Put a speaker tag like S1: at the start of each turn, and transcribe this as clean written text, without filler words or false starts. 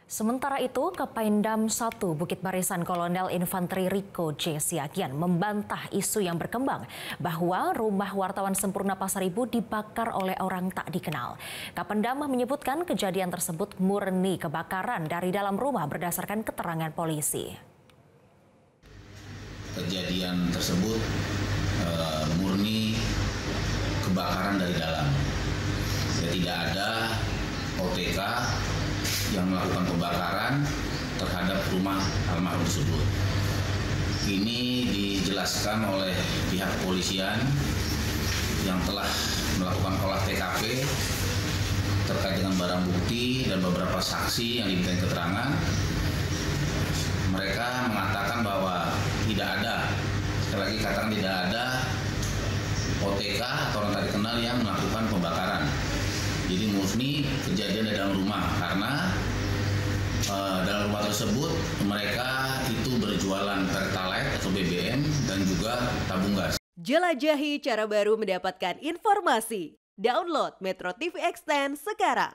S1: Sementara itu, Kapendam 1 Bukit Barisan Kolonel Infanteri Riko J. Siagian membantah isu yang berkembang bahwa rumah wartawan Sempurna Pasaribu dibakar oleh orang tak dikenal. Kapendam menyebutkan kejadian tersebut murni kebakaran dari dalam rumah berdasarkan keterangan polisi.
S2: Kejadian tersebut murni kebakaran dari dalam. Tidak ada OTK yang melakukan pembakaran terhadap rumah almarhum tersebut. Ini dijelaskan oleh pihak kepolisian yang telah melakukan olah TKP terkait dengan barang bukti dan beberapa saksi yang diminta keterangan. Mereka mengatakan bahwa tidak ada, sekali lagi katakan tidak ada OTK atau orang tak dikenal yang melakukan pembakaran. Jadi murni kejadian di dalam rumah karena dalam rumah tersebut mereka itu berjualan Pertalite atau BBM dan juga tabung gas.
S3: Jelajahi cara baru mendapatkan informasi. Download Metro TV Extend sekarang.